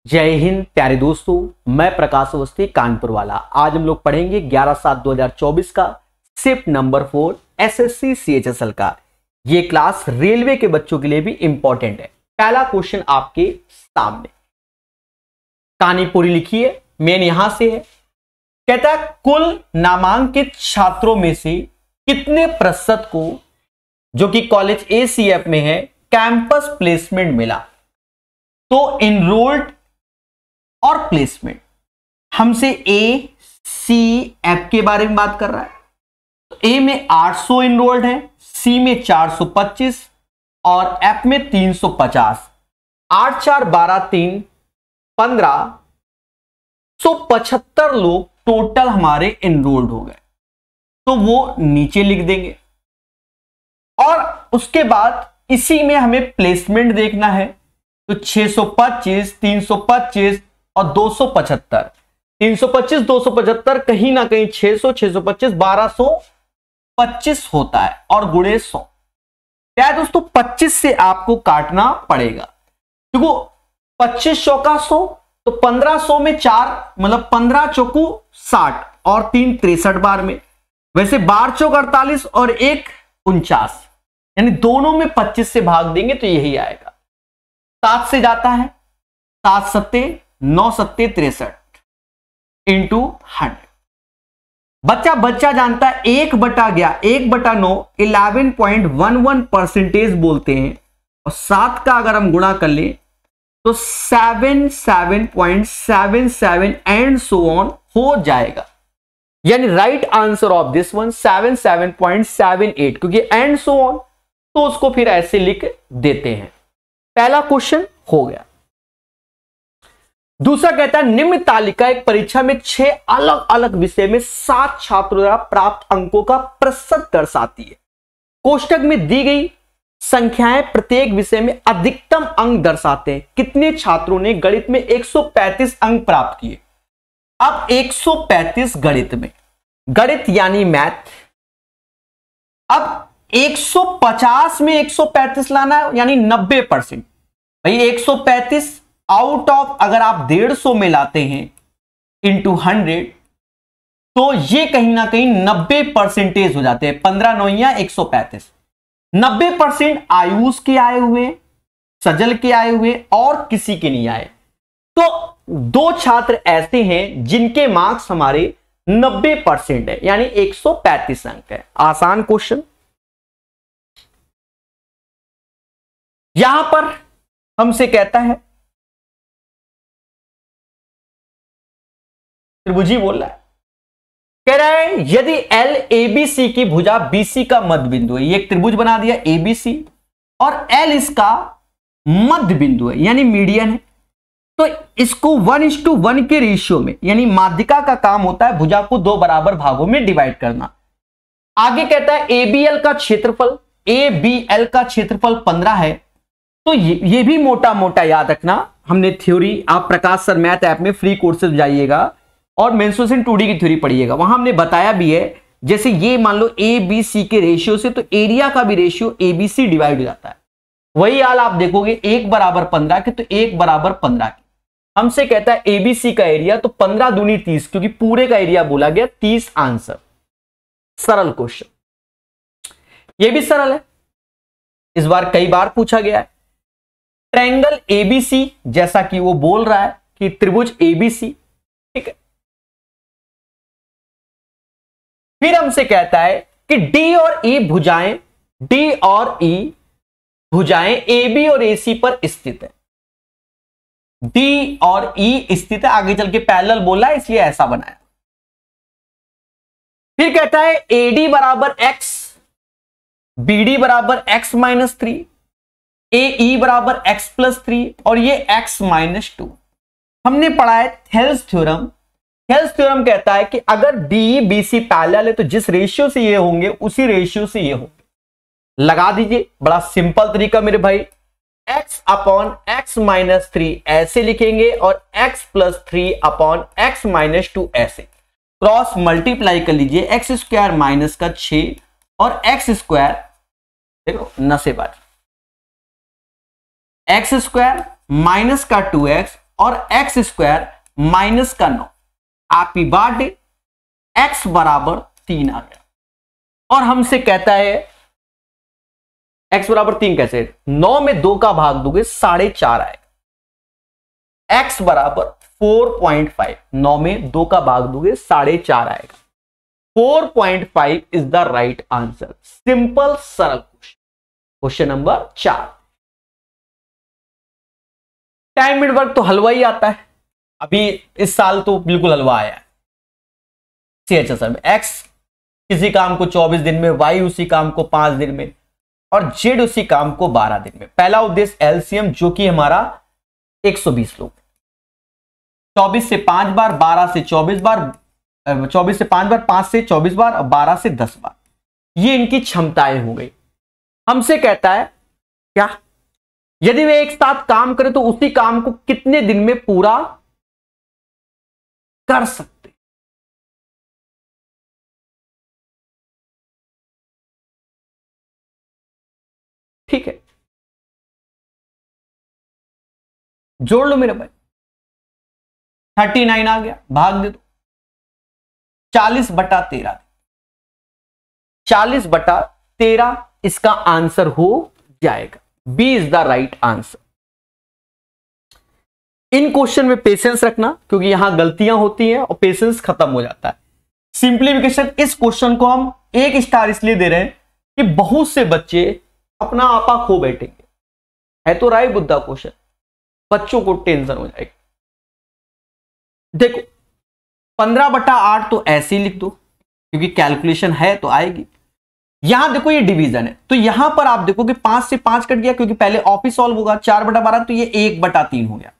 जय हिंद प्यारे दोस्तों, मैं प्रकाश अवस्थी कानपुर वाला। आज हम लोग पढ़ेंगे 11/7/2024 का शिफ्ट नंबर 4 एसएससी सीएचएसएल का। ये क्लास रेलवे के बच्चों के लिए भी इंपॉर्टेंट है। पहला क्वेश्चन आपके सामने, कहानी पूरी लिखी है, मेन यहां से है। कहता है कुल नामांकित छात्रों में से कितने प्रतिशत को, जो कि कॉलेज एसीएफ में है, कैंपस प्लेसमेंट मिला। तो इनरोल्ड और प्लेसमेंट हमसे ए सी एफ के बारे में बात कर रहा है। तो ए में 800 इनरोल्ड है, सी में 425 और एफ में 350। 8 4 12 3 1575 लोग टोटल हमारे इनरोल्ड हो गए। तो वो नीचे लिख देंगे और उसके बाद इसी में हमें प्लेसमेंट देखना है। तो 625 325 और 275, 325 275 कहीं ना कहीं 600 625 1225 होता है और गुणे 100। क्या है दोस्तों, 25 से आपको काटना पड़ेगा। देखो 25 चौका 100, तो 1500 में 4 मतलब 15 चौकू 60 और 3 63 बार में। वैसे 12 चौक 48 और 1 49, यानी दोनों में 25 से भाग देंगे तो यही आएगा। 7 से जाता है, 7 सत्ते 9 सत्ते 63 इंटू 100। बच्चा जानता है 1/9 11.11% बोलते हैं, और 7 का अगर हम गुणा कर ले तो 77.77 एंड सो ऑन हो जाएगा। यानी right answer of this one 77.78, क्योंकि एंड सो ऑन, तो उसको फिर ऐसे लिख देते हैं। पहला क्वेश्चन हो गया। दूसरा कहता है निम्न तालिका एक परीक्षा में 6 अलग अलग विषय में 7 छात्रों द्वारा प्राप्त अंकों का प्रतिशत दर्शाती है। कोष्टक में दी गई संख्याएं प्रत्येक विषय में अधिकतम अंक दर्शाते हैं। कितने छात्रों ने गणित में 135 अंक प्राप्त किए। अब 135 गणित में, गणित यानी मैथ। अब 150 में 135 लाना है, यानी 90%। भाई 135 आउट ऑफ अगर आप 150 में लाते हैं इंटू 100, तो ये कहीं ना कहीं 90% हो जाते हैं। 15 9 135। 90% आयुष के आए हुए, सजल के आए हुए और किसी के नहीं आए। तो 2 छात्र ऐसे हैं जिनके मार्क्स हमारे 90% है, यानी 135 अंक है। आसान क्वेश्चन। यहां पर हमसे कहता है, त्रिभुजी बोल रहा है, कह रहा है यदि एल एबीसी की भुजा बीसी का मध्य बिंदु है। ये एक त्रिभुज बना दिया एबीसी और एल इसका मध्य बिंदु है, यानी मीडियन है। तो इसको 1:1 के रेशियो में, यानी माध्यिका का काम होता है भुजा को 2 बराबर भागों में डिवाइड करना। आगे कहता है एबीएल का क्षेत्रफल, एबीएल का क्षेत्रफल 15 है। तो ये भी मोटा मोटा याद रखना। हमने थ्योरी, आप प्रकाश सर मैथ ऐप में फ्री कोर्सेज जाइएगा और मेंसुरेशन 2D की थ्योरी पढ़िएगा, वहां हमने बताया भी है। जैसे ये मान लो ए बी सी के रेशियो से, तो एरिया का भी ratio A B C divide हो जाता है। वही हाल आप देखोगे 1 बराबर 15 के, तो 1 बराबर 15 के। हमसे कहता है एबीसी का एरिया, तो 15 दूनी 30, क्योंकि पूरे का एरिया बोला गया, 30 आंसर। सरल क्वेश्चन, ये भी सरल है, इस बार कई बार पूछा गया है। ट्रायंगल एबीसी, जैसा कि वो बोल रहा है कि त्रिभुज एबीसी, ठीक है। फिर हमसे कहता है कि डी और ई भुजाएं एबी और एसी पर स्थित है। डी और ई स्थित है, आगे चल के पैरेलल बोला है इसलिए ऐसा बनाया। फिर कहता है एडी बराबर एक्स, बीडी बराबर एक्स -3, ए बराबर x +3 और ये x -2। हमने पढ़ा है थेल्स थ्योरम। थेल्स थ्योरम कहता है कि अगर डी बीसी पैरेलल है, तो जिस रेशियो से ये होंगे उसी रेशियो से ये होंगे। लगा दीजिए, बड़ा सिंपल तरीका मेरे भाई। x/x -3 ऐसे लिखेंगे और x +3 x -2 ऐसे। क्रॉस मल्टीप्लाई कर लीजिए, x² - 6 और x², देखो नसेबाजी, x² - का 2x और एक्स स्क्वायर माइनस का 9। Happy birthday. एक्स बराबर 3 आ गया और हमसे कहता है एक्स बराबर 3 कैसे? 9 में 2 का भाग दोगे 4.5 आएगा। एक्स बराबर 4.5, 9 में 2 का भाग दोगे 4.5 आएगा। 4.5 is the right answer. Simple सरल question. Question number 4। Time mid work तो हलवा ही आता है, अभी इस साल तो बिल्कुल हलवा आया है। CHSR में एक्स किसी काम को 24 दिन में, वाई उसी काम को 5 दिन में और जेड उसी काम को 12 दिन में। पहला उद्देश्य एलसीएम जो कि हमारा 120 लोग, 24 से 5 बार, 12 से 24 बार, 24 से 5 बार, 5 से 24 बार और 12 से 10 बार। ये इनकी क्षमताएं हो गई। हमसे कहता है क्या, यदि वे एक साथ काम करें तो उसी काम को कितने दिन में पूरा कर सकते? ठीक है, जोड़ लो मेरे भाई। 39 आ गया, भाग दे दो 40/13। 40/13 इसका आंसर हो जाएगा। B is the right answer. इन क्वेश्चन में पेशेंस रखना क्योंकि यहां गलतियां होती हैं और पेशेंस खत्म हो जाता है। सिंप्लीफिकेशन, इस क्वेश्चन को हम 1 स्टार इसलिए दे रहे हैं कि बहुत से बच्चे अपना आपा खो बैठेंगे। है तो राय बुद्धा क्वेश्चन, बच्चों को टेंशन हो जाएगी। देखो 15/8 तो ऐसे ही लिख दो क्योंकि कैलकुलेशन है तो आएगी। यहां देखो ये डिवीजन है तो यहां पर आप देखो कि 5 से 5 कट गया क्योंकि पहले ऑफिस सॉल्व होगा। 4/12 तो ये 1/3 हो गया।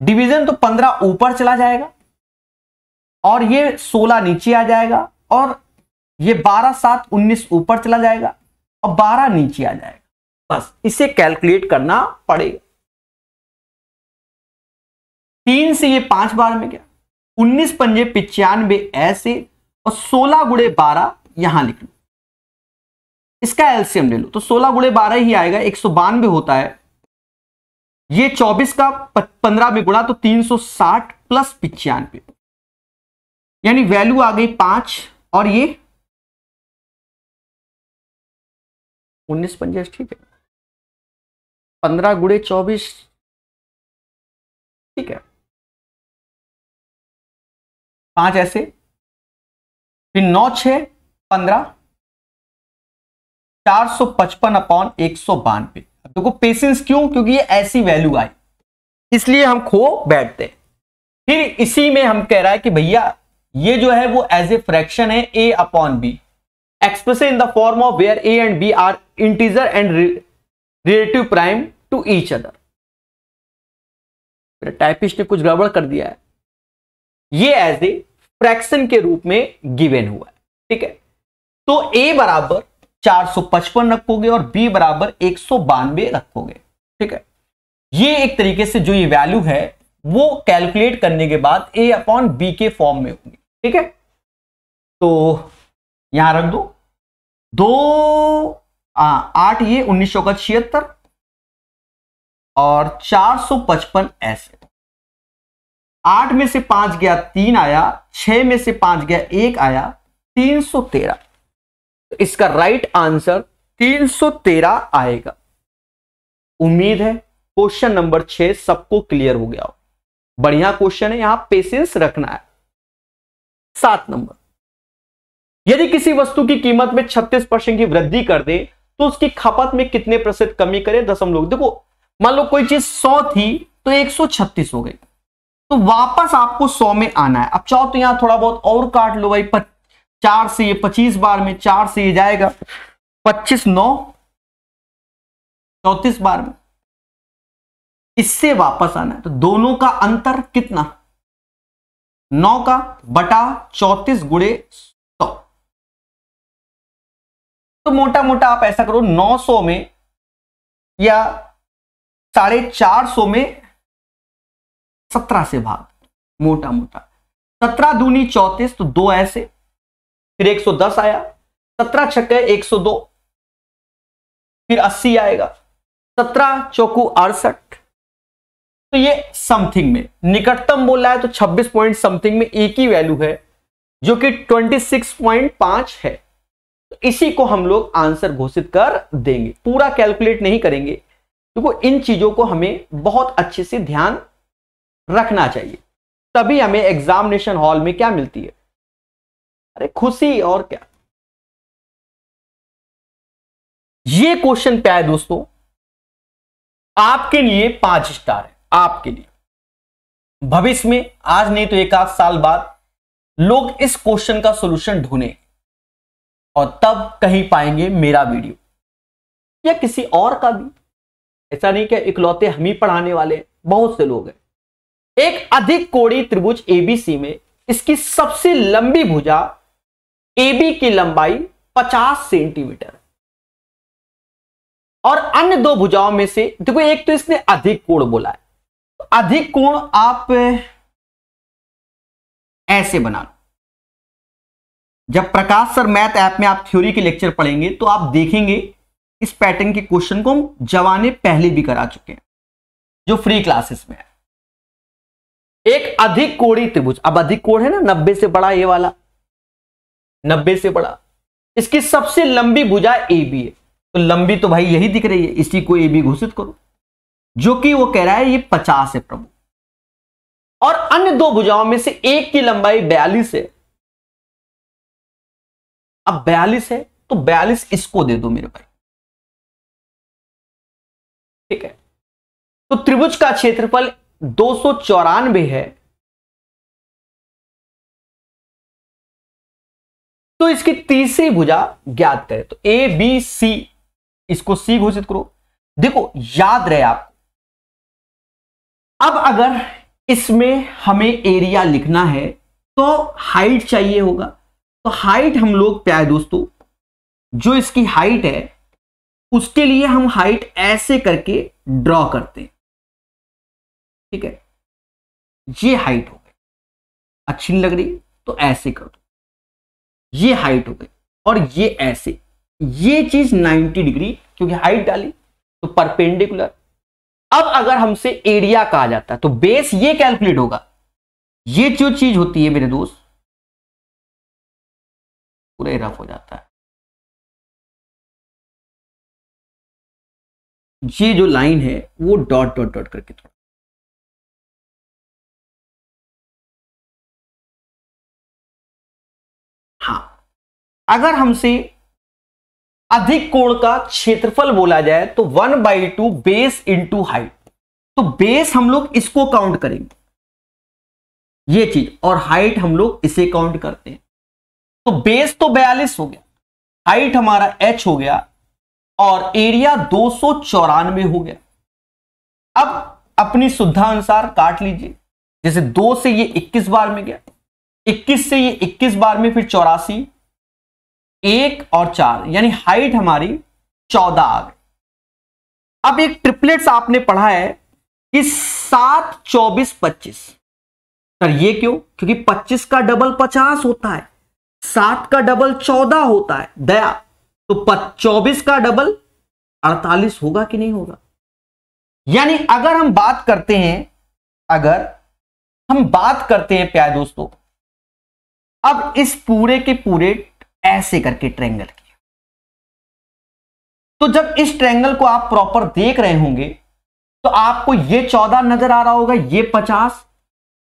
डिवीजन तो 15 ऊपर चला जाएगा और ये 16 नीचे आ जाएगा और ये 12 7 19 ऊपर चला जाएगा और 12 नीचे आ जाएगा। बस इसे कैलकुलेट करना पड़ेगा। 3 से ये 5 बार में गया, 19 पंजे 95 ऐसे और 16 गुणे 12 यहां लिख लो। इसका एलसीएम ले लो तो 16 गुणे 12 ही आएगा, 192 होता है। ये 24 का 15 में गुणा तो 360 प्लस 95 यानी वैल्यू आ गई 5 और ये 19 पंजे, ठीक है। 15 गुणे 24, ठीक है। 5 ऐसे, फिर 9 6 15, 455/192। देखो पेशेंस क्यों, क्योंकि ये ऐसी वैल्यू आई इसलिए हम खो बैठते हैं। फिर इसी में हम कह रहा है कि भैया ये जो है वो एज ए फ्रैक्शन है a/b express in the form of where a and b are integer and relative prime to each other. Typist ने कुछ गड़बड़ कर दिया है। ये एज ए फ्रैक्शन के रूप में गिवन हुआ है, ठीक है। तो a बराबर 455 रखोगे और b बराबर 192 रखोगे, ठीक है। ये एक तरीके से जो ये वैल्यू है वो कैलकुलेट करने के बाद a/b के फॉर्म में होगी, ठीक है। तो यहां रख दो 8 ये 1900 का 76 और 455 ऐसे। 8 में से 5 गया 3 आया, 6 में से 5 गया 1 आया, 313। तो इसका राइट आंसर 313 आएगा। उम्मीद है क्वेश्चन नंबर 6 सबको क्लियर हो गया हो। बढ़िया क्वेश्चन है, यहां पेशेंस रखना है। 7 नंबर, यदि किसी वस्तु की कीमत में 36% की वृद्धि कर दे तो उसकी खपत में कितने प्रतिशत कमी करे दशमलव। देखो मान लो कोई चीज 100 थी तो 136 हो गई, तो वापस आपको 100 में आना है। अब चाहो तो यहां थोड़ा बहुत और काट लो भाई, 4 से ये 25 बार में, 4 से ये जाएगा 25 9 34 बार में, इससे वापस आना है। तो दोनों का अंतर कितना, 9 का बटा 34 गुणे 100। तो मोटा मोटा आप ऐसा करो 900 में या 450 में 17 से भाग, मोटा मोटा 17 दूनी 34 तो 2 ऐसे, फिर 110 आया, 17 छक्के 102, फिर 80 आएगा, 17 चौकू 68, तो ये समथिंग में निकटतम बोल रहा है, तो 26 पॉइंट समथिंग में एक ही वैल्यू है जो कि 26.5 है। तो इसी को हम लोग आंसर घोषित कर देंगे, पूरा कैलकुलेट नहीं करेंगे, क्योंकि इन चीजों को हमें बहुत अच्छे से ध्यान रखना चाहिए, तभी हमें एग्जामिनेशन हॉल में क्या मिलती है, अरे खुशी और क्या। ये क्वेश्चन क्या है दोस्तों, आपके लिए 5 स्टार है, आपके लिए। भविष्य में आज नहीं तो एक आध साल बाद लोग इस क्वेश्चन का सॉल्यूशन ढूंढेंगे और तब कहीं पाएंगे मेरा वीडियो या किसी और का भी। ऐसा नहीं कि इकलौते हम ही पढ़ाने वाले, बहुत से लोग हैं। एक अधिक कोणीय त्रिभुज एबीसी में इसकी सबसे लंबी भुजा एबी की लंबाई 50 सेंटीमीटर और अन्य दो भुजाओं में से, देखो एक तो इसने अधिक कोण बोला है, तो अधिक कोण आप ऐसे बना लो। जब प्रकाश सर मैथ ऐप में आप थ्योरी के लेक्चर पढ़ेंगे तो आप देखेंगे इस पैटर्न के क्वेश्चन को हम जवाने पहले भी करा चुके हैं, जो फ्री क्लासेस में है। एक अधिक कोणीय त्रिभुज, अब अधिक कोण है ना 90 से बड़ा, ये वाला 90 से बड़ा, इसकी सबसे लंबी भुजा ए बी है, तो लंबी तो भाई यही दिख रही है, इसी को ए बी घोषित करो, जो कि वो कह रहा है ये 50 है प्रभु, और अन्य दो भुजाओं में से एक की लंबाई 42 है। अब 42 है तो 42 इसको दे दो मेरे भाई, ठीक है। तो त्रिभुज का क्षेत्रफल 294 है, तो इसकी तीसरी भुजा ज्ञात करें। तो ए बी सी, इसको सी घोषित करो। देखो याद रहे आपको, अब अगर इसमें हमें एरिया लिखना है तो हाइट चाहिए होगा, तो हाइट हम लोग प्यारे दोस्तों, जो इसकी हाइट है उसके लिए हम हाइट ऐसे करके ड्रॉ करते हैं, ठीक है। ये हाइट हो गई, अच्छी नहीं लग रही तो ऐसे कर दो, ये हाइट हो गई, और ये ऐसे, ये चीज 90 डिग्री क्योंकि हाइट डाली तो परपेंडिकुलर। अब अगर हमसे एरिया कहा जाता है तो बेस ये कैलकुलेट होगा, ये जो चीज होती है मेरे दोस्त पूरा रफ हो जाता है, ये जो लाइन है वो डॉट डॉट डॉट करके थोड़ा, हाँ। अगर हमसे अधिक कोण का क्षेत्रफल बोला जाए तो 1/2 बेस इंटू हाइट, तो बेस हम लोग इसको काउंट करेंगे ये चीज, और हाइट हम लोग इसे काउंट करते हैं। तो बेस तो 42 हो गया, हाइट हमारा h हो गया, और एरिया 294 हो गया। अब अपनी सुविधा अनुसार काट लीजिए, जैसे 2 से ये 21 बार में गया, 21 से ये 21 बार में, फिर 84, 1 और 4, यानी हाइट हमारी 14 आ गई। अब एक ट्रिपलेट्स आपने पढ़ा है कि 7, 24, 25। सर ये क्यों? क्योंकि 25 का डबल 50 होता है, 7 का डबल 14 होता है दया, तो 24 का डबल 48 होगा कि नहीं होगा। यानी अगर हम बात करते हैं प्यारे दोस्तों, अब इस पूरे के पूरे ऐसे करके ट्रायंगल किया, तो जब इस ट्रायंगल को आप प्रॉपर देख रहे होंगे तो आपको ये 14 नजर आ रहा होगा, ये 50,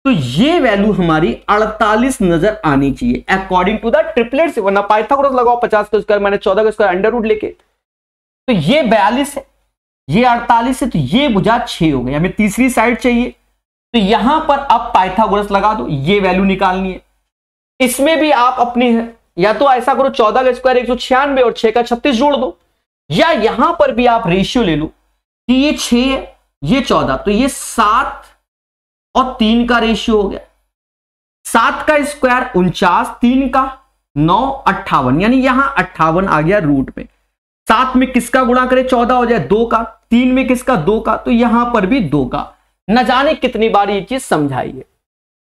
तो ये वैल्यू हमारी 48 नजर आनी चाहिए अकॉर्डिंग टू द ट्रिपलेट्स, वरना पाइथागोरस लगाओ 50 का स्क्वायर माइनस 14 का स्क्वायर अंडर रूट लेके, तो ये 42 है, ये 48 है, तो ये भुजा 6 हो गई, हमें तीसरी साइड चाहिए, तो यहां पर अब पाइथागोरस लगा दो, ये वैल्यू निकालनी है। इसमें भी आप अपनी या तो ऐसा करो 14 का स्क्वायर 196 और 6 का 36 जोड़ दो, या यहां पर भी आप रेशियो ले लो कि ये 6 है ये 14, तो ये 7 और 3 का रेशियो हो गया, 7 का स्क्वायर 49, 3 का 9, 58, यानी यहां 58 आ गया रूट में। 7 में किसका गुणा करें 14 हो जाए 2 का, 3 में किसका 2 का, तो यहां पर भी 2 का। न जाने कितनी बार ये चीज समझाई है।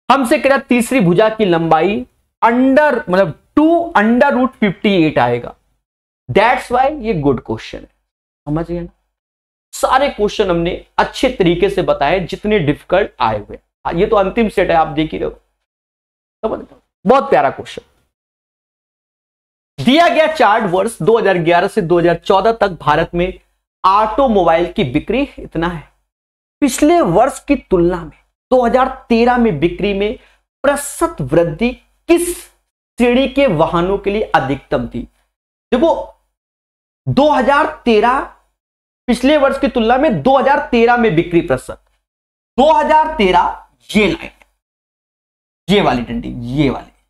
हमसे कह रहा तीसरी भुजा की लंबाई मतलब 2√58 आएगा, दैट्स वाई ये गुड क्वेश्चन है, समझ गए ना। सारे क्वेश्चन हमने अच्छे तरीके से बताए जितने डिफिकल्ट आए हुए। ये तो अंतिम सेट है, आप देख ही रहे हो, बहुत प्यारा क्वेश्चन दिया गया। चार्ट वर्ष 2011 से 2014 तक भारत में ऑटोमोबाइल की बिक्री इतना है। पिछले वर्ष की तुलना में 2013 में बिक्री में प्रतिशत वृद्धि किस श्रेणी के वाहनों के लिए अधिकतम थी? देखो 2013 पिछले वर्ष की तुलना में 2013 में बिक्री प्रतिशत, 2013 ये लाइन, ये वाली डंडी,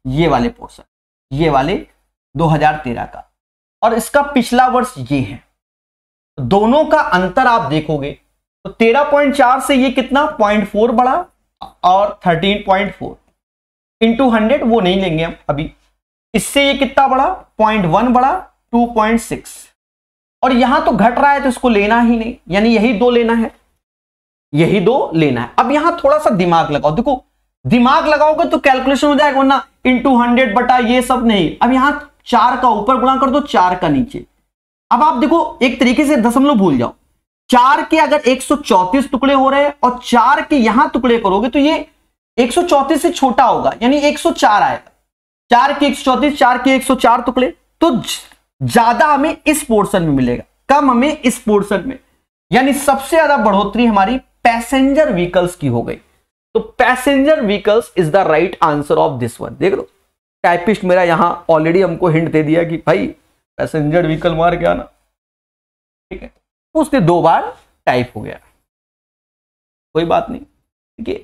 ये वाले पोर्शन, ये वाले 2013 का, और इसका पिछला वर्ष ये है। दोनों का अंतर आप देखोगे तो 13.4 से ये कितना 0.4 बढ़ा और 13.4 इंटू 100 वो नहीं लेंगे हम अभी। इससे ये कितना बढ़ा 0.1 बढ़ा 2.6, और यहां तो घट रहा है तो इसको लेना ही नहीं, यानी यही दो लेना है, यही दो लेना है। अब यहां थोड़ा सा दिमाग लगाओ, देखो दिमाग लगाओगे तो कैलकुलेशन हो जाएगा, वरना इंटू 100 बटा ये सब नहीं। अब यहां 4 का ऊपर गुणा कर दो, 4 का नीचे। अब आप देखो एक तरीके से दशमलव भूल जाओ, 4 के अगर 134 टुकड़े हो रहे हैं और 4 के यहां टुकड़े करोगे तो ये 134 से छोटा होगा, यानी 104 आएगा। 4 के 134, 4 के 104 टुकड़े, तो ज्यादा हमें इस पोर्शन में मिलेगा, कम हमें इस पोर्शन में, यानी सबसे ज्यादा बढ़ोतरी हमारी पैसेंजर व्हीकल्स की हो गई। तो passenger vehicles is the right answer of this one. देख लो टाइपिस्ट मेरा यहां ऑलरेडी हमको हिंट दे दिया कि भाई पैसेंजर व्हीकल मार के आना, ठीक है। उसने 2 बार टाइप हो गया, कोई बात नहीं, ठीक है,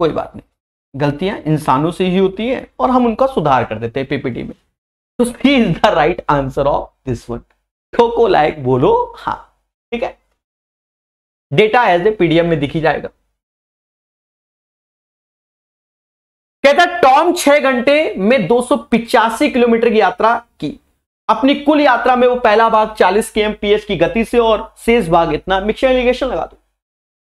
कोई बात नहीं, गलतियां इंसानों से ही होती है और हम उनका सुधार कर देते हैं पीपीटी में। तो C is the right answer of this one. ठोको लाइक बोलो हाँ, ठीक है। डेटा एज ए पीडीएफ में दिखी जाएगा। कहता टॉम 6 घंटे में 285 किलोमीटर की यात्रा की। अपनी कुल यात्रा में वो पहला भाग 40 kmph की गति से और शेष भाग इतना। मिक्सचर इरिगेशन लगा दो।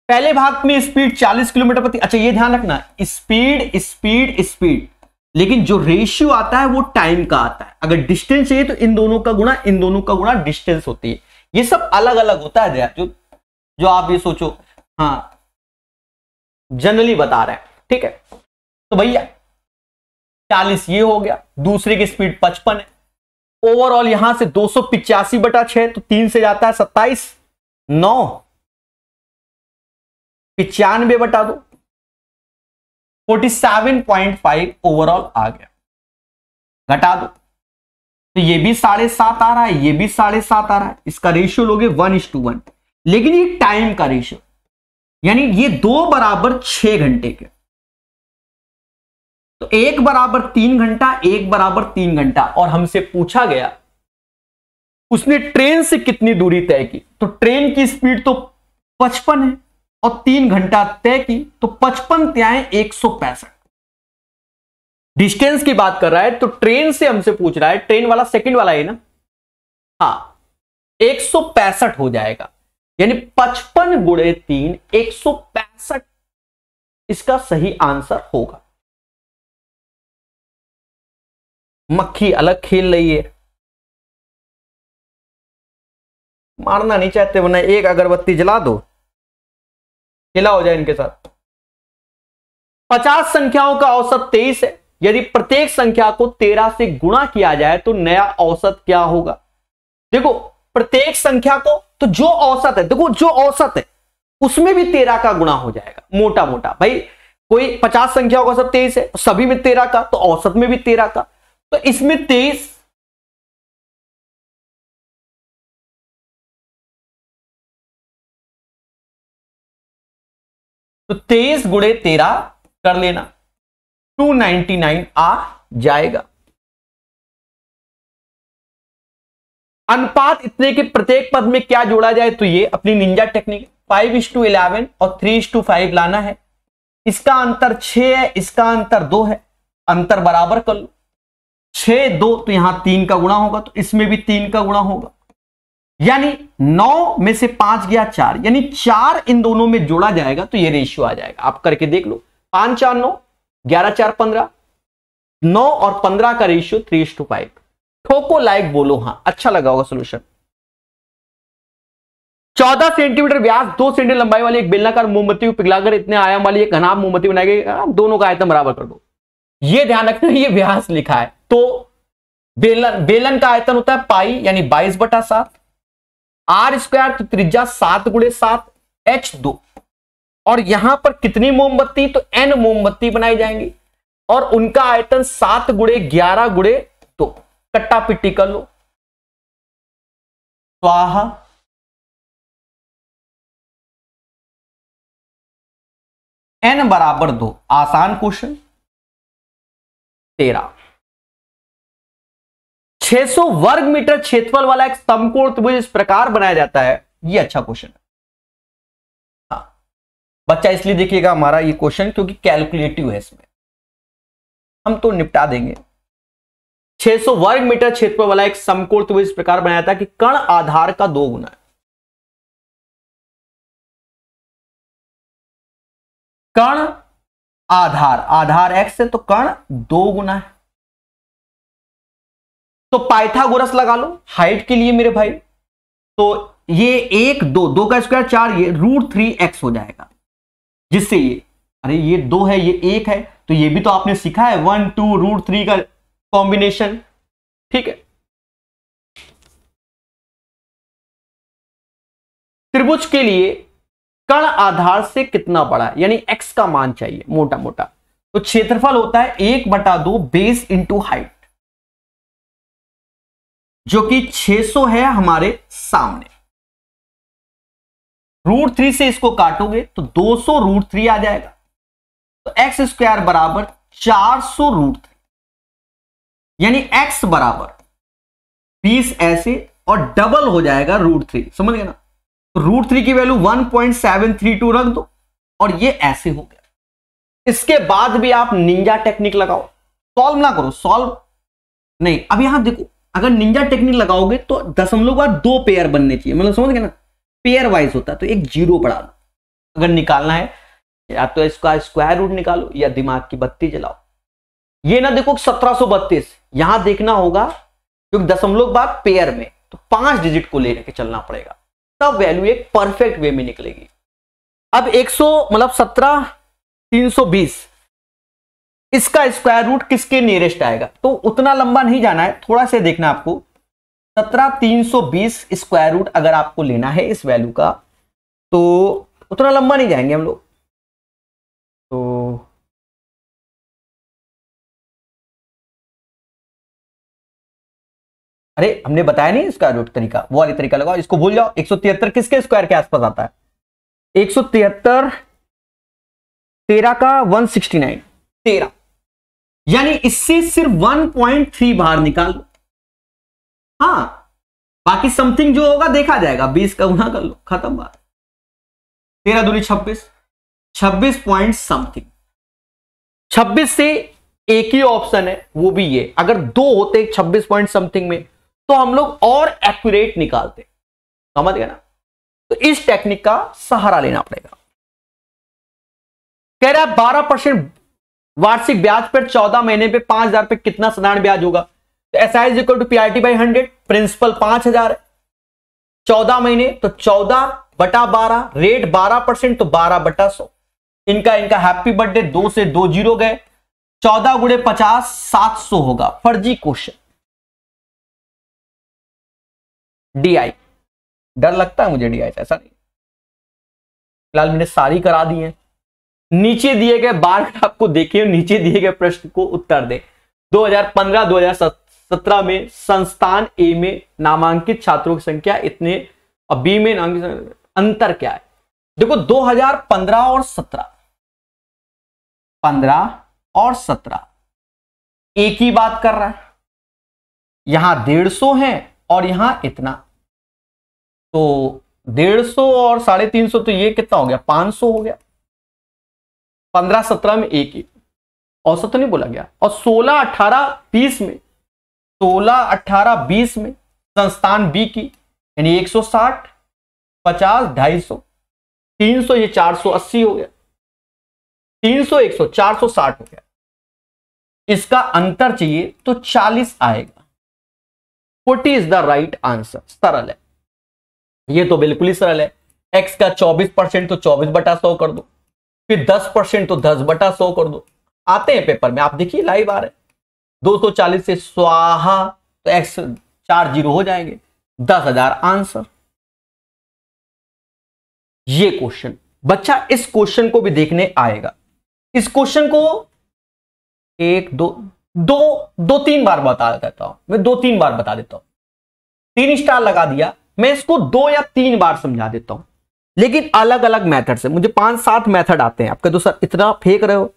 पहले भाग में स्पीड 40 किलोमीटर प्रति, अच्छा ये ध्यान रखना, स्पीड स्पीड स्पीड, लेकिन जो रेशियो आता है वो टाइम का आता है। अगर डिस्टेंस चाहिए तो इन दोनों का गुणा, इन दोनों का गुणा डिस्टेंस होती है। ये सब अलग अलग होता है, जो आप ये सोचो, हाँ जनरली बता रहे हैं, ठीक है। तो भैया 40 ये हो गया, दूसरे की स्पीड 55 है। ओवरऑल यहां से 285 बटा 6, तो 3 से जाता है 27, 9 95 बटा 2, 47.5 ओवरऑल आ गया। घटा दो तो ये भी 7.5 आ रहा है, ये भी 7.5 आ रहा है। इसका रेशियो लोगे 1:1, लेकिन ये टाइम का रेशियो, यानी ये 2 बराबर 6 घंटे के, तो 1 बराबर 3 घंटा, 1 बराबर 3 घंटा। और हमसे पूछा गया उसने ट्रेन से कितनी दूरी तय की, तो ट्रेन की स्पीड तो 55 है और 3 घंटा तय की, तो 55 त्याएं 165। डिस्टेंस की बात कर रहा है तो ट्रेन से हमसे पूछ रहा है, ट्रेन वाला सेकंड वाला है ना, हाँ 165 हो जाएगा, यानी 55 गुणे 3 165 इसका सही आंसर होगा। मक्खी अलग खेल रही है, मारना नहीं चाहते वरना एक अगरबत्ती जला दो, खेला हो जाए इनके साथ। 50 संख्याओं का औसत 23 है। यदि प्रत्येक संख्या को 13 से गुणा किया जाए तो नया औसत क्या होगा? देखो प्रत्येक संख्या को, तो जो औसत है, देखो जो औसत है उसमें भी 13 का गुणा हो जाएगा, मोटा मोटा। भाई कोई 50 संख्याओं का औसत 23 है, सभी में 13 का, तो औसत में भी 13 का, तो इसमें 23 तो 23 गुणे 13 कर लेना, 299 आ जाएगा। अनुपात इतने के प्रत्येक पद में क्या जोड़ा जाए, तो ये अपनी निंजा टेक्निक 5:11 और 3:5 लाना है। इसका अंतर 6 है, इसका अंतर 2 है, अंतर बराबर कर लो। 6 2 तो यहां 3 का गुणा होगा, तो इसमें भी 3 का गुणा होगा, यानी 9 में से 5 गया 4, यानी 4 इन दोनों में जोड़ा जाएगा तो ये रेशियो आ जाएगा। आप करके देख लो, 5 4 9, 11 4 15, 9 और 15 का रेशियो 3:5। ठोको लाइक बोलो हाँ, अच्छा लगा होगा सोल्यूशन। 14 सेंटीमीटर व्यास 2 सेंटीमीटर लंबाई वाली एक बेलनाकार मोमबत्ती को पिघलाकर इतने आयाम वाली एक घनाभ मोमबत्ती बनाई गई, दोनों का आयतन बराबर कर दो। ये ध्यान रखना ये व्यास लिखा है, तो बेलन का आयतन होता है पाई यानी 22/7, आर स्क्वायर तो त्रिज्या 7x7 h2, और यहां पर कितनी मोमबत्ती, तो n मोमबत्ती बनाई जाएंगी और उनका आयतन 7x11x2, कट्टा पिट्टी कर लो, स्वाहा। n बराबर 2, आसान क्वेश्चन। 13 600 वर्ग मीटर क्षेत्रफल वाला एक समकोण त्रिभुज इस प्रकार बनाया जाता है, ये अच्छा क्वेश्चन है। हाँ, बच्चा इसलिए देखिएगा हमारा ये क्वेश्चन क्योंकि कैलकुलेटिव है, इसमें हम तो निपटा देंगे। 600 वर्ग मीटर क्षेत्रफल वाला एक समकोण त्रिभुज इस प्रकार बनाया जाता है कि कण आधार का 2 गुना है। कण आधार x है तो कण 2 गुना है। तो पाइथागोरस लगा लो हाइट के लिए मेरे भाई, तो ये 1 2 का स्क्वायर 4, ये √3x हो जाएगा, जिससे ये अरे ये 2 है ये 1 है, तो ये भी तो आपने सीखा है 1 2 √3 का कॉम्बिनेशन, ठीक है। त्रिभुज के लिए कण आधार से कितना बड़ा है, यानी x का मान चाहिए मोटा मोटा, तो क्षेत्रफल होता है 1/2 बेस इंटू हाइट, जो कि 600 है हमारे सामने। √3 से इसको काटोगे तो 200 √3 आ जाएगा, तो x स्क्वायर बराबर 400 √3, यानी x बराबर 20 ऐसे और डबल हो जाएगा √3, समझ गए ना। तो √3 की वैल्यू 1.732 रख दो और ये ऐसे हो गया। इसके बाद भी आप निंजा टेक्निक लगाओ, सॉल्व ना करो, सॉल्व नहीं। अब यहां देखो, अगर निंजा टेक्निक लगाओगे तो दशमलव बाद 2 पेयर बनने चाहिए, मतलब समझ गए ना, पेयर वाइज होता है, तो एक 0 बढ़ा दो। अगर निकालना है या तो इसका स्क्वायर रूट निकालो या दिमाग की बत्ती जलाओ। ये ना देखो 1732, यहां देखना होगा क्योंकि दशमलव बाद पेयर में, तो 5 डिजिट को लेकर चलना पड़ेगा, तब वैल्यू एक परफेक्ट वे में निकलेगी। अब 17,320 इसका स्क्वायर रूट किसके नियरेस्ट आएगा, तो उतना लंबा नहीं जाना है, थोड़ा से देखना आपको। 17,320 स्क्वायर रूट अगर आपको लेना है इस वैल्यू का, तो उतना लंबा नहीं जाएंगे हम लोग। तो अरे हमने बताया नहीं स्क्वायर रूट तरीका, वो वाली तरीका लगाओ, इसको भूल जाओ। 173 किसके स्क्वायर के आसपास आता है, 173 13 का 169 13, यानी इससे सिर्फ 1.3 बाहर निकाल लो। हाँ, बाकी समथिंग जो होगा देखा जाएगा, 20 का गुना कर लो, खत्म बात। 13 दूनी 26, 26 पॉइंट समथिंग। 26 से एक ही ऑप्शन है, वो भी ये, अगर 2 होते 26 पॉइंट समथिंग में तो हम लोग और एक्यूरेट निकालते, समझ गए ना। तो इस टेक्निक का सहारा लेना पड़ेगा। कह रहा है 12% वार्षिक ब्याज पर 14 महीने पे 5,000 पे कितना साधारण ब्याज होगा, तो SI is equal to PRT by 100, principal 5,000 है, 14 महीने तो 14/12, रेट 12% तो 12/100। इनका हैप्पी बर्थडे 2 से 2 जीरो गए, 14 गुणे 50 700 होगा। फर्जी क्वेश्चन। DI डर लगता है मुझे, DI ऐसा नहीं, फिलहाल मैंने सारी करा दी है। नीचे दिए गए बार आपको देखिए, नीचे दिए गए प्रश्न को उत्तर दे। 2015-2017 में संस्थान ए में नामांकित छात्रों की संख्या इतने और बी में नामांकित, अंतर क्या है। देखो 2015 और 17, 15 और 17 एक ही बात कर रहा है, यहां 150 है और यहां इतना, तो 150 और 350, तो ये कितना हो गया, 500 हो गया। 15-17 में एक ही, औसत तो नहीं बोला गया। और 16-18-20 में, 16-18-20 में संस्थान बी की यानी 160, 50, 250, 300, ये 480 हो गया, 300, 100, 460 हो गया। इसका अंतर चाहिए तो 40 आएगा। 40 इज द राइट आंसर। सरल है, ये तो बिल्कुल ही सरल है। x का 24% तो 24/100 कर दो, फिर 10% तो 10/100 कर दो। आते हैं पेपर में, आप देखिए लाइव आ रहे हैं। 240 से स्वाहा तो x 4 0 हो जाएंगे, 10,000 आंसर। ये क्वेश्चन बच्चा इस क्वेश्चन को भी देखने आएगा। इस क्वेश्चन को 1 2 3 बार बता देता हूं मैं, 2-3 बार बता देता हूं। 3 स्टार लगा दिया, मैं इसको 2 या 3 बार समझा देता हूं, लेकिन अलग अलग मेथड से। मुझे 5-7 मेथड आते हैं। आपके तो सर इतना फेंक रहे हो,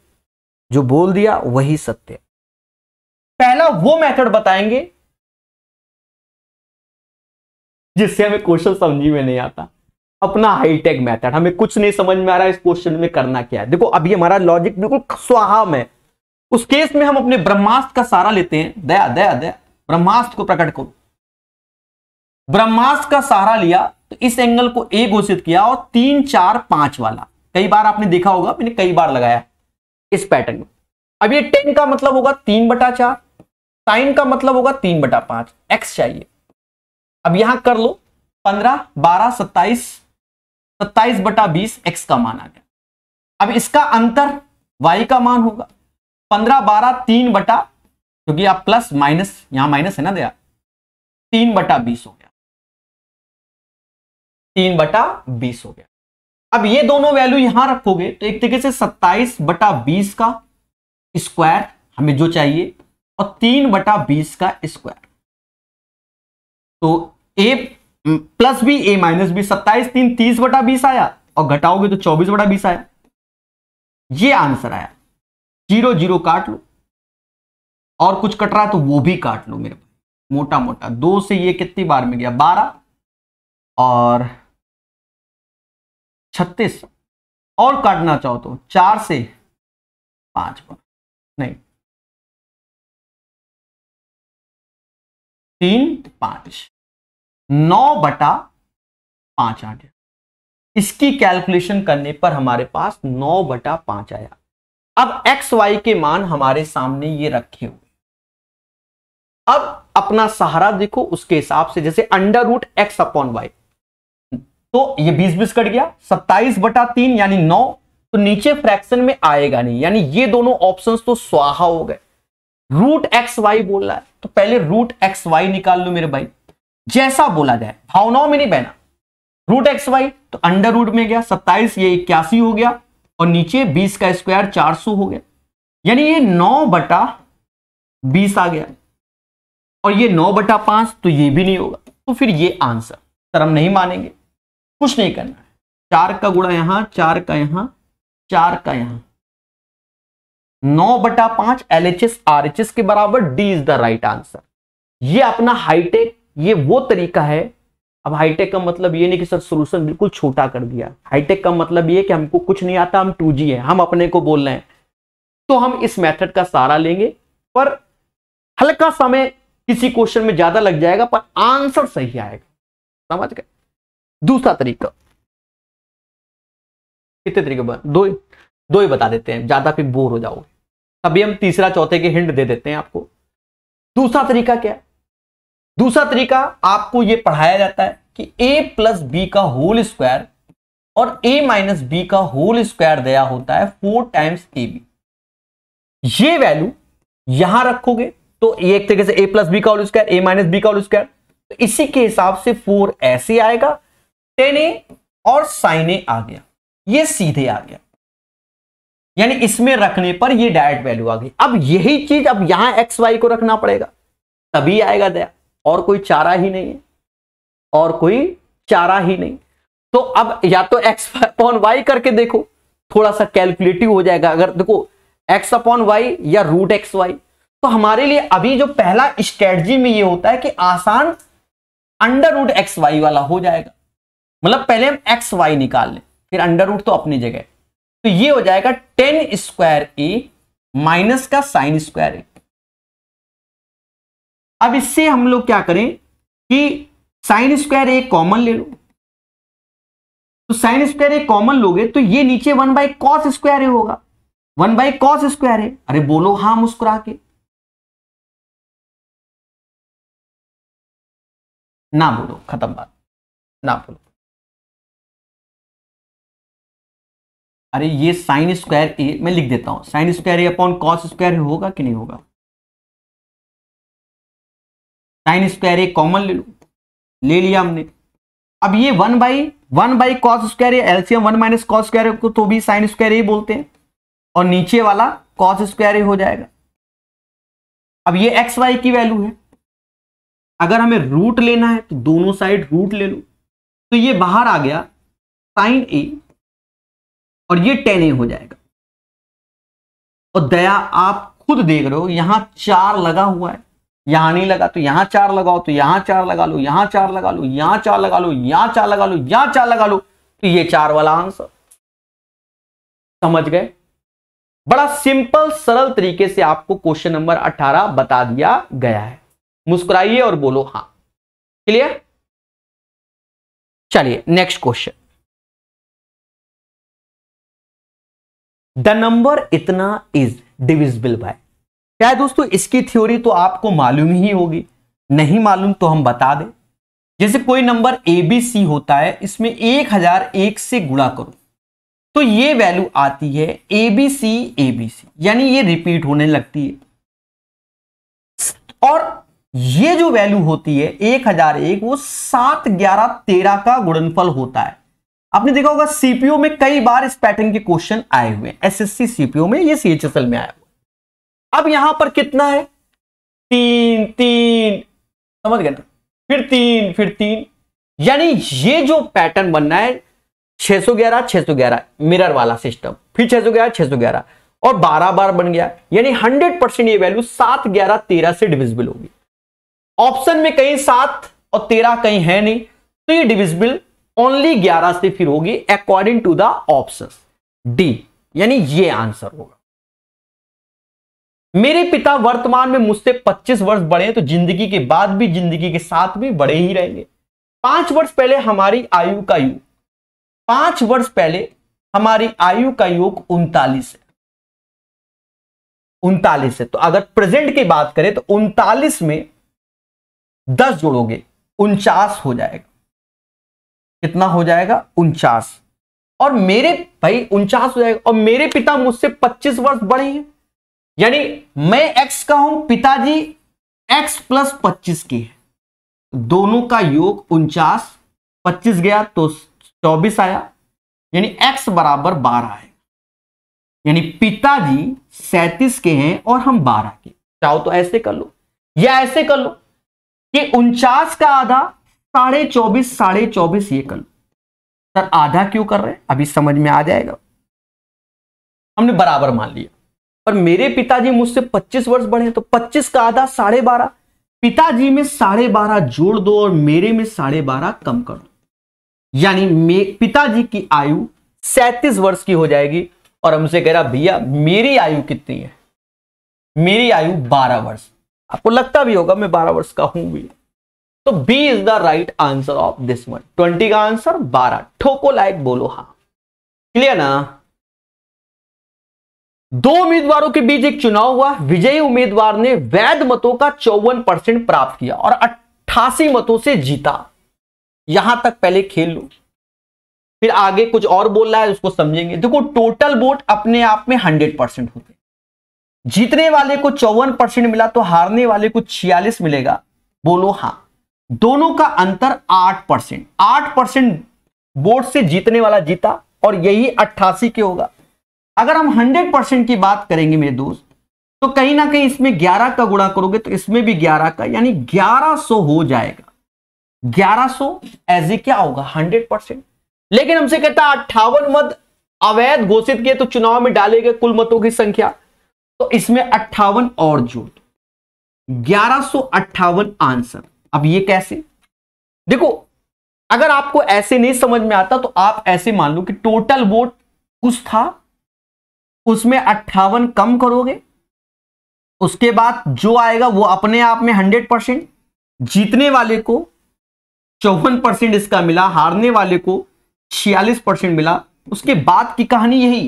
जो बोल दिया वही सत्य है। पहला वो मेथड बताएंगे जिससे हमें क्वेश्चन समझ में नहीं आता, अपना हाईटेक मेथड। हमें कुछ नहीं समझ में आ रहा है इस क्वेश्चन में करना क्या है। देखो अभी हमारा लॉजिक बिल्कुल स्वाहा में, उस केस में हम अपने ब्रह्मास्त्र का सहारा लेते हैं। दया दया दया, ब्रह्मास्त्र को प्रकट करो। ब्रह्मास्त्र का सहारा लिया तो इस एंगल को ए घोषित किया और 3 4 5 वाला, कई बार आपने देखा होगा, मैंने कई बार लगाया इस पैटर्न में। अब ये tan का मतलब होगा 3/4, साइन का मतलब होगा 3/5, x चाहिए। अब यहां कर लो 15 12 27, 27/20 x का मान आ गया। अब इसका अंतर y का मान होगा 15 12 3 बटा, क्योंकि आप प्लस माइनस, यहां माइनस है ना दया, 3/20 हो गया, 3/20 हो गया। अब ये दोनों वैल्यू यहां रखोगे तो एक तरीके से 27/20 का स्क्वायर हमें जो चाहिए, और 3/20 का स्क्वायर। तो a plus B a minus B, 27 3 30/20 आया, और घटाओगे तो 24/20 आया। ये आंसर आया। 0 0 काट लो, और कुछ कट रहा है तो वो भी काट लो मेरे भाई, मोटा मोटा। 2 से ये कितनी बार में गया, 12 और 36, और काटना चाहो तो 4 से 5 बार, नहीं 3 5, 9/5 आ गया। इसकी कैलकुलेशन करने पर हमारे पास 9/5 आया। अब एक्स वाई के मान हमारे सामने ये रखे हुए। अब अपना सहारा देखो, उसके हिसाब से जैसे √x/y, तो ये 20 कट गया, 27/3 यानी 9, तो नीचे फ्रैक्शन में आएगा नहीं, यानी ये दोनों ऑप्शंस तो स्वाहा हो गए। √xy बोल रहा है तो पहले √xy निकाल लो मेरे भाई, जैसा बोला जाए, भावनाओं में नहीं बहना। √xy तो अंडर रूट में गया, 27 ये 81 हो गया, और नीचे 20 का स्क्वायर 400 हो गया, यानी ये 9/20 आ गया, और ये 9/5, तो ये भी नहीं होगा। तो फिर ये आंसर सर हम नहीं मानेंगे, कुछ नहीं करना है। 4 का गुणा यहां, 4 का यहां, 4 का यहां, 9/5 LHS RHS के बराबर, D is the right answer. ये अपना हाईटेक, ये वो तरीका है। अब हाईटेक का मतलब ये नहीं कि सर सॉल्यूशन बिल्कुल छोटा कर दिया। हाईटेक का मतलब ये कि हमको कुछ नहीं आता, हम 2G है, हम अपने को बोल रहे हैं, तो हम इस मेथड का सहारा लेंगे। पर हल्का समय किसी क्वेश्चन में ज्यादा लग जाएगा, पर आंसर सही आएगा। समझ गए? दूसरा तरीका, कितने तरीके बन, दो ही बता देते हैं, ज्यादा फिर बोर हो जाओगे। अभी हम तीसरा चौथे के हिंट दे देते हैं आपको। दूसरा तरीका क्या है? दूसरा तरीका आपको यह पढ़ाया जाता है कि a+b का होल स्क्वायर और a-b का होल स्क्वायर दिया होता है 4 टाइम्स ab। ये वैल्यू यहां रखोगे तो ये एक तरीके से a+b का होल स्क्वायर, a-b का होल स्क्वायर, तो इसी के हिसाब से 4 ऐसे आएगा, 10a और sin a आ गया, ये सीधे आ गया, यानी इसमें रखने पर ये डायरेक्ट वैल्यू आ गई। अब यही चीज अब यहां एक्स वाई को रखना पड़ेगा, तभी आएगा दया, और कोई चारा ही नहीं है, और कोई चारा ही नहीं। तो अब या तो x/y करके देखो, थोड़ा सा कैलकुलेटिव हो जाएगा। अगर देखो x/y या √xy, तो हमारे लिए अभी जो पहला स्ट्रेटजी में ये होता है कि आसान √xy वाला हो जाएगा। मतलब पहले हम xy निकाल लें, फिर अंडर तो अपनी जगह, तो ये हो जाएगा 10² माइनस का sin स्क्वायर a। अब इससे हम लोग क्या करें कि sin स्क्वायर a कॉमन ले लो, तो sin स्क्वायर a कॉमन लोगे तो ये नीचे 1/cos स्क्वायर a होगा, 1/cos स्क्वायर a। अरे बोलो हाँ मुस्कुरा के। ना बोलो, खत्म बात, ना बोलो। अरे ये साइन स्क्वायर ए, मैं लिख देता हूं, साइन स्क्वायर ए अपॉन कॉस स्क्वायर होगा कि नहीं होगा? साइन स्क्वायर ए कॉमन ले लो, ले लिया हमने। अब ये one by cos square, LCM 1 minus cos square को तो भी साइन स्क्वायर ए बोलते हैं, और नीचे वाला कॉस स्क्वायर ए हो जाएगा। अब ये एक्स वाई की वैल्यू है, अगर हमें रूट लेना है तो दोनों साइड रूट ले लो, तो ये बाहर आ गया साइन ए और ये टेन ए हो जाएगा। और दया आप खुद देख रहे हो यहां 4 लगा हुआ है, यहां नहीं लगा तो यहां 4 लगाओ, तो यहां 4 लगा लो, यहां 4 लगा लो, यहां 4 लगा लो, यहां 4 लगा लो, यहां 4 लगा लो, तो ये 4 वाला आंसर। समझ गए? बड़ा सिंपल सरल तरीके से आपको क्वेश्चन नंबर 18 बता दिया गया है। मुस्कुराइए और बोलो हां। क्लियर? चलिए नेक्स्ट क्वेश्चन। द नंबर इतना इज डिविजिबल बाय। क्या है दोस्तों, इसकी थ्योरी तो आपको मालूम ही होगी, नहीं मालूम तो हम बता दें। जैसे कोई नंबर ABC होता है, इसमें 1001 से गुणा करो तो ये वैल्यू आती है ABC, यानी ये रिपीट होने लगती है। और ये जो वैल्यू होती है 1001, वो 7, 11, 13 का गुणनफल होता है। आपने देखा होगा सीपीओ में कई बार इस पैटर्न के क्वेश्चन आए हुए हैं, एसएससी सीपीओ में, ये CHSL में आया हुआ। अब यहां पर कितना है? 3, 3, समझ गए ना? फिर 3, फिर 3, यानी ये जो पैटर्न बनना है 611, 611 मिरर वाला सिस्टम, फिर 611, 611 और 12 बार बन गया, यानी 100% ये वैल्यू 7, 11, 13 से डिविजिबल होगी। ऑप्शन में कहीं 7 और 13 कहीं है नहीं, तो ये डिविजिबल ओनली 11 से फिर होगी according to the option D, यानी ये आंसर होगा। मेरे पिता वर्तमान में मुझसे 25 वर्ष बड़े हैं, तो जिंदगी के बाद भी, जिंदगी के साथ भी बड़े ही रहेंगे। 5 वर्ष पहले हमारी आयु का योग, 5 वर्ष पहले हमारी आयु का योग 39 है, 39 है। तो अगर प्रेजेंट की बात करें तो 39 में 10 जोड़ोगे 49 हो जाएगा। कितना हो जाएगा? 49। और मेरे भाई 49 हो जाएगा, और मेरे पिता मुझसे 25 वर्ष बड़े हैं, यानी मैं x का हूं, पिताजी x प्लस 25 की है, दोनों का योग 49, 25 गया तो 24 आया, यानी x बराबर 12 है। यानी पिताजी 37 के हैं और हम 12 के। चाहो तो ऐसे कर लो या ऐसे कर लो कि 49 का आधा 24.5, 24.5 ये कर लो। सर आधा क्यों कर रहे हैं, अभी समझ में आ जाएगा। हमने बराबर मान लिया, और मेरे पिताजी मुझसे 25 वर्ष बड़े हैं, तो 25 का आधा 12.5, पिताजी में 12.5 जोड़ दो और मेरे में 12.5 कम कर दो, यानी पिताजी की आयु 37 वर्ष की हो जाएगी। और हमसे कह रहा भैया मेरी आयु कितनी है? मेरी आयु 12 वर्ष। आपको लगता भी होगा मैं 12 वर्ष का हूं भी, तो B is the right answer of this one. 20 का आंसर 12। ठोको लाइक, बोलो हां। क्लियर ना? 2 उम्मीदवारों के बीच एक चुनाव हुआ, विजयी उम्मीदवार ने वैध मतों का 54% प्राप्त किया और 88 मतों से जीता। यहां तक पहले खेल लो, फिर आगे कुछ और बोल रहा है उसको समझेंगे। देखो टोटल वोट अपने आप में 100% होते, जीतने वाले को 54% मिला तो हारने वाले को 46 मिलेगा। बोलो हां। दोनों का अंतर 8%, 8% वोट से जीतने वाला जीता, और यही 88 के होगा। अगर हम 100% की बात करेंगे मेरे दोस्त, तो कहीं ना कहीं इसमें 11 का गुणा करोगे तो इसमें भी 11 का, यानी 1100 हो जाएगा। 1100 एज ए क्या होगा? 100%। लेकिन हमसे कहता 58 मत अवैध घोषित किए तो चुनाव में डाले गए कुल मतों की संख्या, तो इसमें 58 और जोड़ दो, 1158 आंसर। अब ये कैसे? देखो अगर आपको ऐसे नहीं समझ में आता तो आप ऐसे मान लो कि टोटल वोट कुछ था, उसमें 58 कम करोगे, उसके बाद जो आएगा वो अपने आप में 100%, जीतने वाले को 54% इसका मिला, हारने वाले को 46% मिला। उसके बाद की कहानी यही,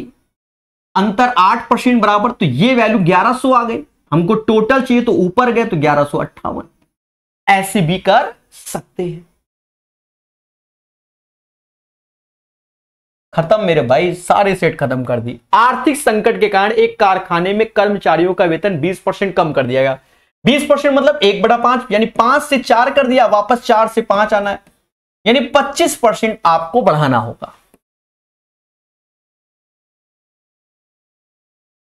अंतर 8% बराबर, तो ये वैल्यू 1100 आ गई। हमको टोटल चाहिए तो ऊपर गए तो 1158। ऐसे भी कर सकते हैं। खत्म मेरे भाई, सारे सेट खत्म कर दी। आर्थिक संकट के कारण एक कारखाने में कर्मचारियों का वेतन 20% कम कर दिया गया। 20% मतलब 1/5, यानी 5 से 4 कर दिया, वापस 4 से 5 आना है, यानी 25% आपको बढ़ाना होगा।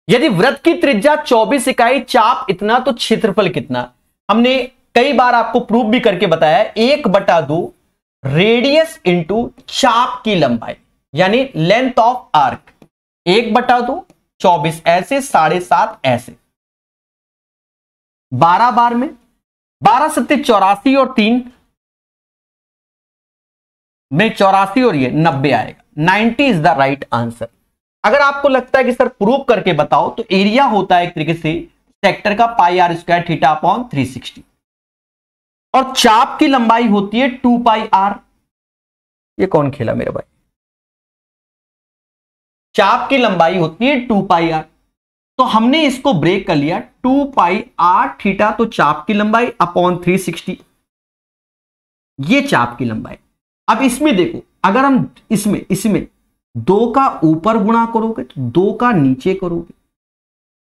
यदि वृत्त की त्रिज्या 24 इकाई, चाप इतना, तो क्षेत्रफल कितना? हमने कई बार आपको प्रूफ भी करके बताया, 1/2 रेडियस इंटू चाप की लंबाई, यानी लेंथ ऑफ आर्क। 1/2 24 ऐसे, 7.5 ऐसे, 12 बार में 12 सत्ते 84 और 3 में 84 और ये 90 आएगा। 90 इज द राइट आंसर। अगर आपको लगता है कि सर प्रूव करके बताओ, तो एरिया होता है एक तरीके से सेक्टर का πr² θ/360, और चाप की लंबाई होती है 2πr। ये कौन खेला मेरे भाई? चाप की लंबाई होती है 2πr, तो हमने इसको ब्रेक कर लिया 2πr θ, तो चाप की लंबाई अपॉन 360, ये चाप की लंबाई। अब इसमें देखो, अगर हम इसमें 2 का ऊपर गुणा करोगे तो 2 का नीचे करोगे,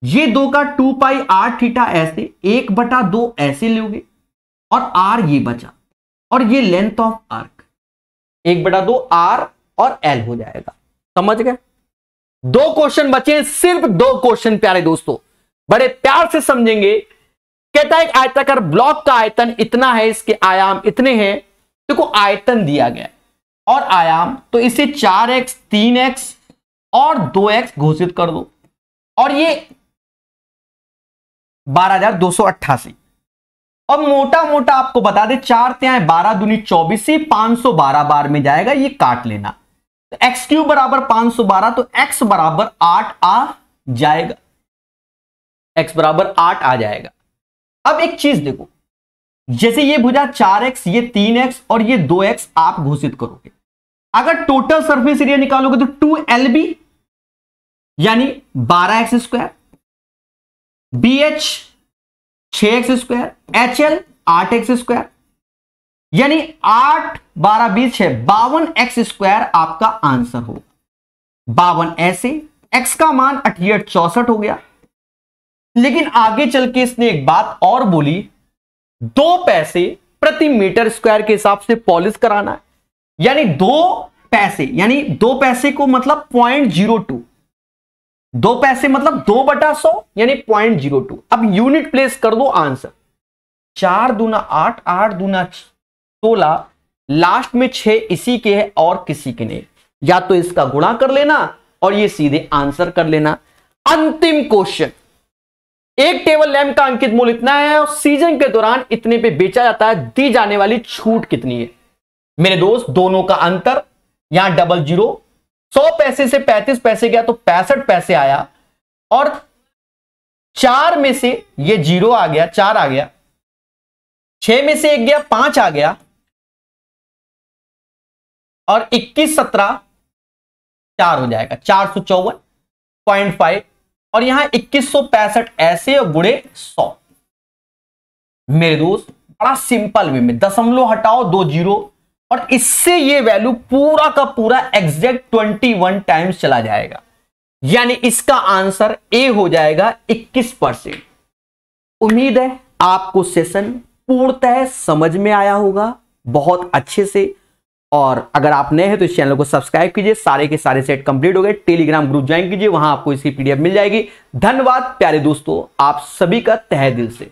ये 2 का 2πr θ ऐसे, 1/2 ऐसे लोगे, और r ये बचा, और ये लेंथ ऑफ आर्क 1/2 r और l हो जाएगा। समझ गए? 2 क्वेश्चन बचे, सिर्फ 2 क्वेश्चन प्यारे दोस्तों, बड़े प्यार से समझेंगे। कहता है आयताकार ब्लॉक का आयतन इतना है, इसके आयाम इतने हैं। देखो आयतन दिया गया और आयाम, तो इसे 4x 3x और 2x घोषित कर दो, और ये 12,288। और मोटा मोटा आपको बता दे, 4 तिहाई 12 दूनी 24 से 512 बार में जाएगा, ये काट लेना। तो x³ बराबर 512, तो x बराबर 8 आ जाएगा, x बराबर 8 आ जाएगा। अब एक चीज देखो, जैसे ये भुजा 4x, ये 3x और ये 2x आप घोषित करोगे, अगर टोटल सरफेस एरिया निकालोगे तो 2lb यानी 12x², bh 6x², hl 8x², यानी 8 12 20 है 52x² आपका आंसर होगा। 52 ऐसे, x का मान 68 64 हो गया। लेकिन आगे चल के इसने एक बात और बोली, 2 पैसे प्रति मीटर स्क्वायर के हिसाब से पॉलिश कराना है, यानी 2 पैसे, यानी 2 पैसे को मतलब 0.02, 2 पैसे मतलब 2/100 यानी 0.02। अब यूनिट प्लेस कर दो आंसर, 4 दूना 8, 8 दूना 16, लास्ट में 6 इसी के है और किसी के नहीं, या तो इसका गुणा कर लेना और ये सीधे आंसर कर लेना। अंतिम क्वेश्चन, एक टेबल लैंप का अंकित मूल्य इतना है और सीजन के दौरान इतने पे बेचा जाता है, दी जाने वाली छूट कितनी है? मेरे दोस्त दोनों का अंतर यहां डबल 0, 100 पैसे से 35 पैसे गया तो 65 पैसे आया, और 4 में से ये 0 आ गया, 4 आ गया, 6 में से 1 गया, 5 आ गया, और 21 17 4 हो जाएगा, 454.5, और यहां 2165 ऐसे और गुणे 100। मेरे दोस्त बड़ा सिंपल वे में दशमलव हटाओ 2 0, और इससे ये वैल्यू पूरा का पूरा एग्जैक्ट 21 टाइम्स चला जाएगा, यानी इसका आंसर ए हो जाएगा 21%। उम्मीद है आपको सेशन पूर्णतः समझ में आया होगा बहुत अच्छे से, और अगर आप नए हैं तो इस चैनल को सब्सक्राइब कीजिए। सारे के सारे सेट कंप्लीट हो गए, टेलीग्राम ग्रुप ज्वाइन कीजिए, वहां आपको इसकी PDF मिल जाएगी। धन्यवाद प्यारे दोस्तों, आप सभी का तहे दिल से।